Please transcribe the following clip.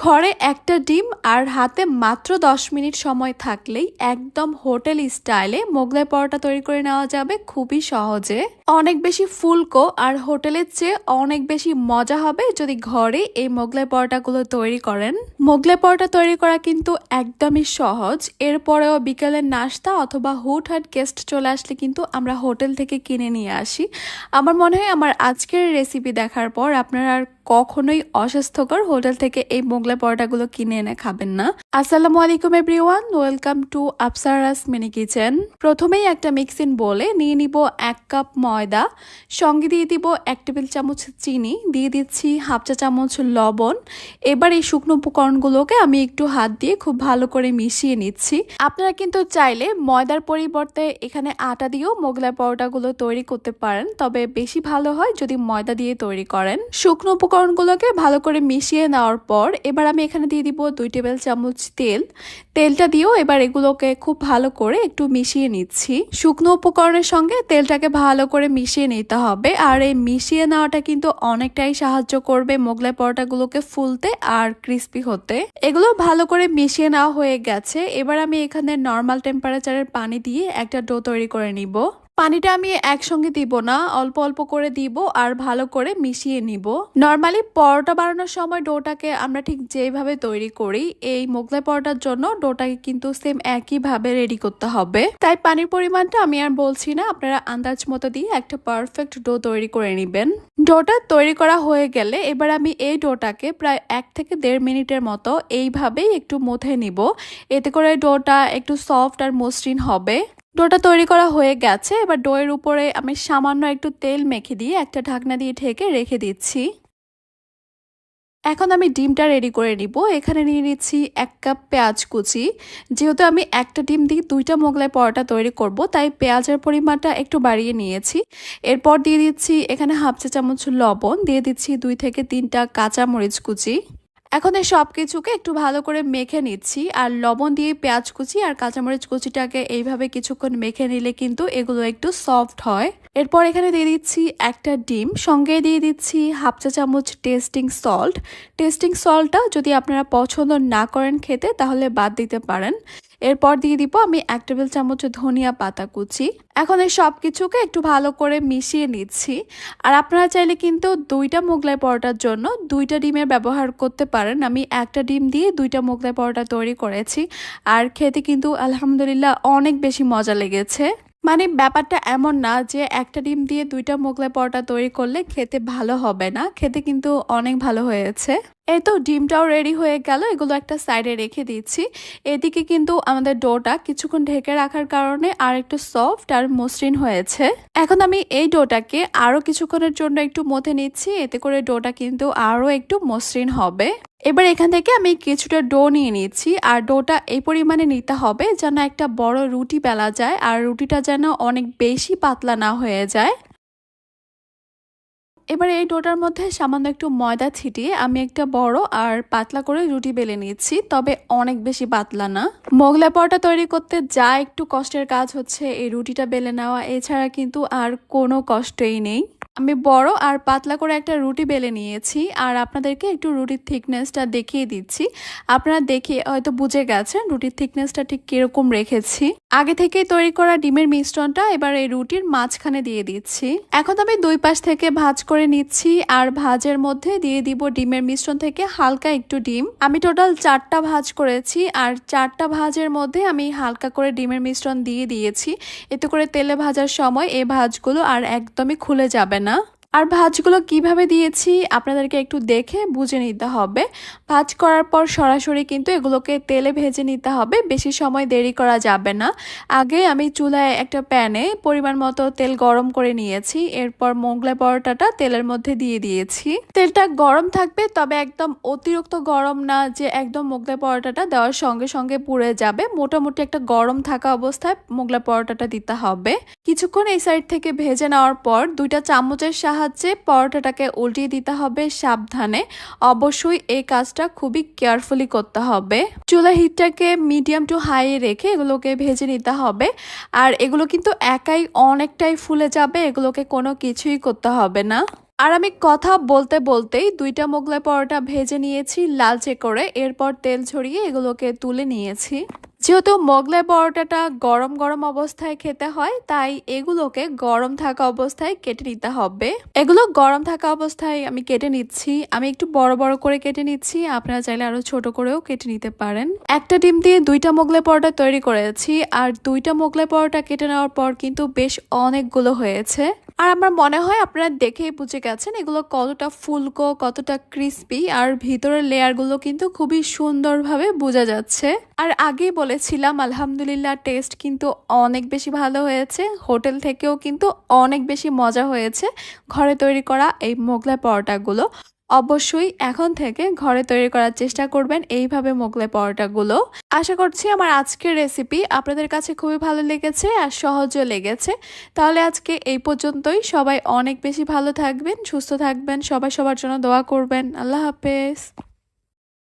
ঘরে একটা ডিম আর হাতে মাত্র 10 মিনিট সময় থাকলেই একদম হোটেল স্টাইলে মোগলাই পরোটা তৈরি করে নেওয়া যাবে খুবই সহজে। অনেক বেশি ফুলকো আর হোটেলের চেয়ে অনেক বেশি মজা হবে যদি ঘরে এই মোগলাই পরোটাগুলো তৈরি করেন। মোগলাই পরোটা তৈরি করা কিন্তু একদমই সহজ। এরপরেও বিকেলের নাস্তা অথবা হুটহাট গেস্ট চলে আসলে কিন্তু আমরা হোটেল থেকে কিনে নিয়ে আসি। আমার মনে হয় আমার আজকের রেসিপি দেখার পর আপনারা আর কখনোই অস্বাস্থ্যকর হোটেল থেকে এই মোগলাই পরোটাগুলো কিনে এনে খাবেন না। আসসালামু আলাইকুম everyone, welcome to Afsara's mini kitchen. প্রথমেই একটা মিক্সিং বোলে নিয়ে নিব 1 কাপ ময়দা, সঙ্গে দিয়ে দিব 1 টেবিল চামচ চিনি, দিয়ে দিচ্ছি হাফ চা চামচ লবণ। এবার এই শুকনো উপকরণগুলোকে আমি একটু হাত দিয়ে খুব ভালো করে মিশিয়ে নিচ্ছি। আপনারা কিন্তু চাইলে ময়দার পরিবর্তে এখানে আটা দিয়েও মোগলাই পরোটাগুলো তৈরি করতে পারেন, তবে বেশি ভালো হয় যদি ময়দা দিয়ে তৈরি করেন। শুকনো উপকরণগুলোকে ভালো করে মিশিয়ে নেওয়ার পর এবার আমি এখানে দিয়ে দিব 2 টেবিল চামচ তেলটা দিয়েও এবার এগুলোকে খুব ভালো করে একটু মিশিয়ে নিচ্ছি। শুকনো উপকরণের সঙ্গে তেলটাকে ভালো করে মিশিয়ে নিতে হবে, আর এই মিশিয়ে নেওয়াটা কিন্তু অনেকটাই সাহায্য করবে মোগলাই পরোটাগুলোকে ফুলতে আর ক্রিস্পি হতে। এগুলো ভালো করে মিশিয়ে নেওয়া হয়ে গেছে। এবার আমি এখানে নর্মাল টেম্পারেচারের পানি দিয়ে একটা ডো তৈরি করে নিব। পানিটা আমি একসঙ্গে দিব না, অল্প অল্প করে দিব আর ভালো করে মিশিয়ে নিব। নর্মালি পরোটা বানানোর সময় ডোটাকে আমরা ঠিক যেভাবে তৈরি করি এই মোগলাই পরোটার জন্য ডোটাকে কিন্তু সেম একইভাবে রেডি করতে হবে। তাই পানির পরিমাণটা আমি আর বলছি না, আপনারা আন্দাজ মতো দিয়ে একটা পারফেক্ট ডো তৈরি করে নেবেন। ডোটা তৈরি করা হয়ে গেলে এবার আমি এই ডোটাকে প্রায় 1 থেকে 1.5 মিনিটের মতো এইভাবেই একটু মথে নিব। এতে করে ডোটা একটু সফট আর মসৃণ হবে। ডোটা তৈরি করা হয়ে গেছে। এবার ডোয়ের উপরে আমি সামান্য একটু তেল মেখে দিয়ে একটা ঢাকনা দিয়ে ঢেকে রেখে দিচ্ছি। এখন আমি ডিমটা রেডি করে নিব। এখানে নিয়ে নিচ্ছি 1 কাপ পেঁয়াজ কুচি। যেহেতু আমি একটা ডিম দিয়ে 2টা মোগলাই পরোটা তৈরি করব, তাই পেঁয়াজের পরিমাণটা একটু বাড়িয়ে নিয়েছি। এরপর দিয়ে দিচ্ছি এখানে হাফ চা চামচ লবণ, দিয়ে দিচ্ছি 2 থেকে 3টা কাঁচা মরিচ কুচি। এখন এই সব কিছুকে একটু ভালো করে মেখে নিচ্ছি, আর লবণ দিয়ে পেঁয়াজ কুচি আর কাঁচামরিচ কুচিটাকে এইভাবে কিছুক্ষণ মেখে নিলে কিন্তু এগুলো একটু সফট হয়। এরপর এখানে দিয়ে দিচ্ছি একটা ডিম, সঙ্গে দিয়ে দিচ্ছি হাফ চা চামচ টেস্টিং সল্ট। টেস্টিং সল্টটা যদি আপনারা পছন্দ না করেন খেতে তাহলে বাদ দিতে পারেন। এরপর দিয়ে দিব আমি 1 টেবিল চামচ ধনিয়া পাতা কুচি। এখন এই সব কিছুকে একটু ভালো করে মিশিয়ে নিচ্ছি। আর আপনারা চাইলে কিন্তু 2টা মোগলাই পরোটার জন্য 2টা ডিমের ব্যবহার করতে পারেন। আমি একটা ডিম দিয়ে 2টা মোগলাই পরোটা তৈরি করেছি, আর খেতে কিন্তু আলহামদুলিল্লাহ অনেক বেশি মজা লেগেছে। মানে ব্যাপারটা এমন না যে একটা ডিম দিয়ে 2টা মোগলাই পরোটা তৈরি করলে খেতে ভালো হবে না, খেতে কিন্তু অনেক ভালো হয়েছে। এই তো ডিমটাও রেডি হয়ে গেল, এগুলো একটা সাইডে রেখে দিচ্ছি। এদিকে কিন্তু আমাদের ডোটা কিছুক্ষণ ঢেকে রাখার কারণে আর একটু সফট আর মসৃণ হয়েছে। এখন আমি এই ডোটাকে আরো কিছুক্ষণের জন্য একটু মথে নিচ্ছি, এতে করে ডোটা কিন্তু আরো একটু মসৃণ হবে। এবার এখান থেকে আমি কিছুটা ডো নিয়ে নিচ্ছি, আর ডোটা এই পরিমাণে নিতে হবে যেন একটা বড় রুটি বেলা যায়, আর রুটিটা যেন অনেক বেশি পাতলা না হয়ে যায়। এবার এই ডোটার মধ্যে সামান্য একটু ময়দা ছিটিয়ে আমি একটা বড় আর পাতলা করে রুটি বেলে নিচ্ছি, তবে অনেক বেশি পাতলা না। মোগলাই পরোটা তৈরি করতে যা একটু কষ্টের কাজ হচ্ছে এই রুটিটা বেলে নেওয়া, এছাড়া কিন্তু আর কোনো কষ্টই নেই। আমি বড় আর পাতলা করে একটা রুটি বেলে নিয়েছি, আর আপনাদেরকে একটু রুটির থিকনেসটা দেখিয়ে দিচ্ছি। আপনারা দেখে হয়তো বুঝে গেছেন রুটির থিকনেসটা ঠিক কিরকম রেখেছি। আগে থেকেই তৈরি করা ডিমের মিশ্রণটা এবার এই রুটির মাঝখানে দিয়ে দিচ্ছি। এখন আমি 2 পাশ থেকে ভাঁজ করে নিচ্ছি, আর ভাঁজের মধ্যে দিয়ে দিব ডিমের মিশ্রণ থেকে হালকা একটু ডিম। আমি টোটাল 4টা ভাঁজ করেছি, আর 4টা ভাঁজের মধ্যে আমি হালকা করে ডিমের মিশ্রণ দিয়ে দিয়েছি। এতে করে তেলে ভাজার সময় এই ভাঁজগুলো আর একদমই খুলে যাবে না। আর ভাঁজগুলো কিভাবে দিয়েছি আপনাদেরকে একটু দেখে বুঝে নিতে হবে। ভাঁজ করার পর সরাসরি কিন্তু এগুলোকে তেলে ভেজে নিতে হবে, বেশি সময় দেরি করা যাবে না। আগে আমি চুলায় একটা প্যানে পরিমাণ মতো তেল গরম করে নিয়েছি, এরপর মোগলাই পরোটাটা তেলের মধ্যে দিয়ে দিয়েছি। তেলটা গরম থাকবে, তবে একদম অতিরিক্ত গরম না যে একদম মোগলাই পরোটাটা দেওয়ার সঙ্গে সঙ্গে পুড়ে যাবে। মোটামুটি একটা গরম থাকা অবস্থায় মোগলাই পরোটাটা দিতে হবে। কিছুক্ষণ এই সাইড থেকে ভেজে নেওয়ার পর 2টা চামচের সাহায্যে পরোটাটাকে উল্টিয়ে দিতে হবে সাবধানে। অবশ্যই এই কাজটা খুবই কেয়ারফুলি করতে হবে। চুলা হিটটাকে মিডিয়াম টু হাই রেখে এগুলোকে ভেজে নিতে হবে। আর এগুলো কিন্তু একাই অনেকটাই ফুলে যাবে, এগুলোকে কোনো কিছুই করতে হবে না। আর আমি কথা বলতে বলতেই 2টা মোগলাই পরোটা ভেজে নিয়েছি লালচে করে, এরপর তেল ছড়িয়ে এগুলোকে তুলে নিয়েছি। যেহেতু মোগলাই পরোটাটা গরম গরম অবস্থায় খেতে হয়, তাই এগুলোকে গরম থাকা অবস্থায় কেটে নিতে হবে। এগুলো গরম থাকা অবস্থায় আমি কেটে নিচ্ছি। আমি একটু বড় বড় করে কেটে নিচ্ছি, আপনারা চাইলে আরো ছোট করেও কেটে নিতে পারেন। একটা ডিম দিয়ে 2টা মোগলাই পরোটা তৈরি করেছি, আর 2টা মোগলাই পরোটা কেটে নেওয়ার পর কিন্তু বেশ অনেকগুলো হয়েছে। আর আমার মনে হয় আপনারা দেখেই বুঝে গেছেন এগুলো কতটা ফুলকো, কতটা ক্রিস্পি, আর ভিতরের লেয়ারগুলো কিন্তু খুবই সুন্দরভাবে বোঝা যাচ্ছে। আর আগেই বলেছিলাম আলহামদুলিল্লাহ টেস্ট কিন্তু অনেক বেশি ভালো হয়েছে, হোটেল থেকেও কিন্তু অনেক বেশি মজা হয়েছে ঘরে তৈরি করা এই মোগলাই পরোটাগুলো। অবশ্যই এখন থেকে ঘরে তৈরি করার চেষ্টা করবেন এইভাবে মোগলাই পরোটাগুলো। আশা করছি আমার আজকের রেসিপি আপনাদের কাছে খুবই ভালো লেগেছে আর সহজও লেগেছে। তাহলে আজকে এই পর্যন্তই। সবাই অনেক বেশি ভালো থাকবেন, সুস্থ থাকবেন, সবাই সবার জন্য দোয়া করবেন। আল্লাহ হাফেজ।